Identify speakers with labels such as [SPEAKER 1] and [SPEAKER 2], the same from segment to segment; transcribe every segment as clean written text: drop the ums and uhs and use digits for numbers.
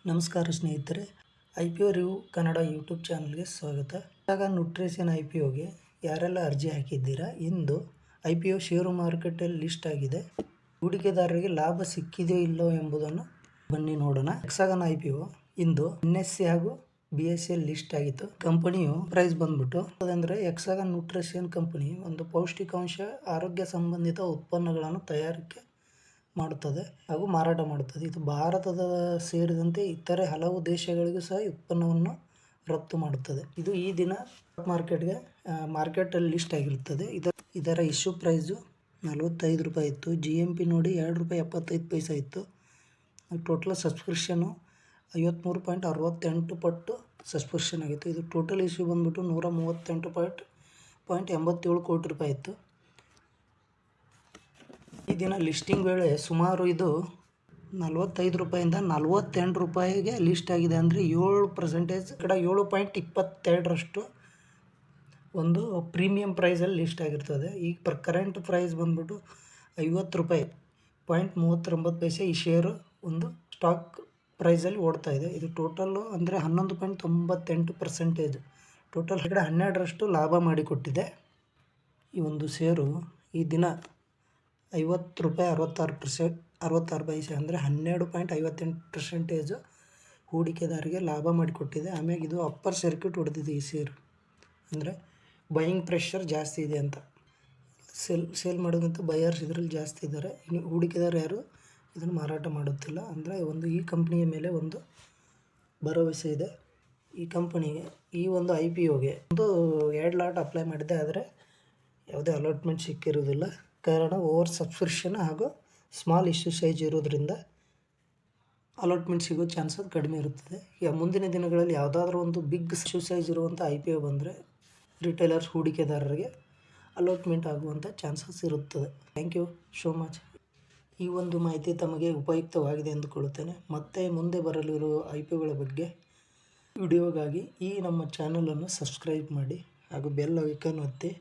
[SPEAKER 1] ನಮಸ್ಕಾರ ಸ್ನೇಹಿತರೆ, IPO review Kannada YouTube ಚಾನಲ್ಗೆ ಸ್ವಾಗತ. ಇವಾಗ ನ್ಯೂಟ್ರಿಷನ್ IPOಗೆ ಯಾರೆಲ್ಲ ಅರ್ಜಿ ಹಾಕಿದ್ದೀರಾ, ಇಂದು IPO ಷೇರು ಮಾರುಕಟ್ಟೆಯಲ್ಲಿ ಲಿಸ್ಟ್ ಆಗಿದೆ. ಹೂಡಿಕೆದಾರರಿಗೆ ಲಾಭ ಸಿಕ್ಕಿದೆಯೋ ಇಲ್ಲೋ ಎಂಬುದನ್ನು ಬನ್ನಿ ನೋಡೋಣ. ಹೆಕ್ಸಾಗನ್ IPO ಇಂದು NSE ಹಾಗೂ BSE ಲಿಸ್ಟ್ ಆಗಿತ್ತು. ಕಂಪನಿಯು ಪ್ರೈಸ್ ಬಂದ್ಬಿಟ್ಟು ಅದಂದ್ರೆ ಹೆಕ್ಸಾಗನ್ ನ್ಯೂಟ್ರಿಷನ್ ಕಂಪನಿ ಒಂದು ಪೌಷ್ಟಿಕಾಂಶ ಆರೋಗ್ಯ ಸಂಬಂಧಿತ ಉತ್ಪನ್ನಗಳನ್ನು ತಯಾರಿಕೆ ಮಾಡುತ್ತದೆ ಹಾಗೂ ಮಾರಾಟ ಮಾಡುತ್ತದೆ. ಇದು ಭಾರತದ ಸೇರಿದಂತೆ ಇತರೆ ಹಲವು ದೇಶಗಳಿಗೂ ಸಹ ಉತ್ಪನ್ನವನ್ನು ರಫ್ತು ಮಾಡುತ್ತದೆ. ಇದು ಈ ದಿನ ಮಾರ್ಕೆಟಲ್ಲಿ ಲಿಸ್ಟ್ ಆಗಿರುತ್ತದೆ. ಇದರ ಇಶ್ಯೂ ಪ್ರೈಸು 45 ರೂಪಾಯಿ ಇತ್ತು. GMP ನೋಡಿ ₹2.75 ಇತ್ತು. ಟೋಟಲ್ ಸಬ್ಸ್ಕ್ರಿಪ್ಷನು 53.68 ಪಟ್ಟು ಸಬ್ಸ್ಕ್ರಿಪ್ಷನ್ ಆಗಿತ್ತು. ಇದು ಟೋಟಲ್ ಇಶ್ಯೂ ಬಂದ್ಬಿಟ್ಟು 138.87 ಕೋಟಿ ರೂಪಾಯಿ ಇತ್ತು. ಈ ದಿನ ಲಿಸ್ಟಿಂಗ್ ವೇಳೆ ಸುಮಾರು ಇದು 45 ರೂಪಾಯಿಂದ 48 ರೂಪಾಯಿಗೆ ಲಿಸ್ಟ್ ಆಗಿದೆ. ಅಂದರೆ 7% ಕಡೆ 7.22ರಷ್ಟು ಒಂದು ಪ್ರೀಮಿಯಂ ಪ್ರೈಸಲ್ಲಿ ಲಿಸ್ಟ್ ಆಗಿರ್ತದೆ. ಈಗ ಕರೆಂಟ್ ಪ್ರೈಸ್ ಬಂದ್ಬಿಟ್ಟು 50 ರೂಪಾಯಿ .39 ಈ ಶೇರು ಒಂದು ಸ್ಟಾಕ್ ಪ್ರೈಸಲ್ಲಿ ಓಡ್ತಾ ಇದೆ. ಇದು ಟೋಟಲ್ಲು ಅಂದರೆ 11.98% ಟೋಟಲ್ ಕಡೆ 12ರಷ್ಟು ಲಾಭ ಮಾಡಿಕೊಟ್ಟಿದೆ. ಈ ಒಂದು ಷೇರು ಈ ದಿನ 50 ರೂಪಾಯಿ 66 ಪೈಸೆ ಅಂದರೆ 12.58% ಹೂಡಿಕೆದಾರರಿಗೆ ಲಾಭ ಮಾಡಿಕೊಟ್ಟಿದೆ. ಆಮೇಲೆ ಇದು ಅಪ್ಪರ್ ಸರ್ಕ್ಯೂಟ್ ಹೊಡೆದಿದೆ ಈ ಶೇರು, ಅಂದರೆ ಬೈಯಿಂಗ್ ಪ್ರೆಷರ್ ಜಾಸ್ತಿ ಇದೆ ಅಂತ. ಸೇಲ್ ಮಾಡೋದಂತ ಬಯರ್ಸ್ ಇದರಲ್ಲಿ ಜಾಸ್ತಿ ಇದ್ದಾರೆ. ಇನ್ನು ಹೂಡಿಕೆದಾರ ಯಾರು ಇದನ್ನು ಮಾರಾಟ ಮಾಡುತ್ತಿಲ್ಲ. ಅಂದರೆ ಈ ಕಂಪ್ನಿಯ ಮೇಲೆ ಒಂದು ಭರವಸೆ ಇದೆ. ಈ ಕಂಪನಿಗೆ ಈ ಒಂದು IPOಗೆ 2 ಲಾಟ್ ಅಪ್ಲೈ ಮಾಡಿದೆ, ಆದರೆ ಯಾವುದೇ ಅಲಾಟ್ಮೆಂಟ್ ಸಿಕ್ಕಿರುವುದಿಲ್ಲ. ಕಾರಣ ಓವರ್ ಸಬ್ಸ್ಕ್ರಿಪ್ಷನ್ ಹಾಗೂ ಸ್ಮಾಲ್ ಇಶ್ಯೂ ಸೈಜ್ ಇರೋದ್ರಿಂದ ಅಲಾಟ್ಮೆಂಟ್ ಸಿಗೋ ಚಾನ್ಸಸ್ ಕಡಿಮೆ ಇರುತ್ತದೆ. ಮುಂದಿನ ದಿನಗಳಲ್ಲಿ ಯಾವುದಾದ್ರೂ ಒಂದು ಬಿಗ್ ಇಶ್ಯೂ ಸೈಜ್ ಇರುವಂಥ IPO ಬಂದರೆ ರಿಟೇಲರ್ಸ್ ಹೂಡಿಕೆದಾರರಿಗೆ ಅಲಾಟ್ಮೆಂಟ್ ಆಗುವಂಥ ಚಾನ್ಸಸ್ ಇರುತ್ತದೆ. Thank you so much. ಈ ಒಂದು ಮಾಹಿತಿ ತಮಗೆ ಉಪಯುಕ್ತವಾಗಿದೆ ಎಂದುಕೊಳ್ಳುತ್ತೇನೆ. ಮತ್ತೆ ಮುಂದೆ ಬರಲಿರುವ IPOಗಳ ಬಗ್ಗೆ ವಿಡಿಯೋಗಾಗಿ ಈ ನಮ್ಮ ಚಾನಲನ್ನು ಸಬ್ಸ್ಕ್ರೈಬ್ ಮಾಡಿ ಹಾಗೂ ಬೆಲ್ ಐಕಾನ್ ಒತ್ತಿ.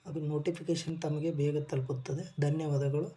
[SPEAKER 1] ಅದು ನೋಟಿಫಿಕೇಷನ್ ತಮಗೆ ಬೇಗ ತಲುಪುತ್ತದೆ. ಧನ್ಯವಾದಗಳು.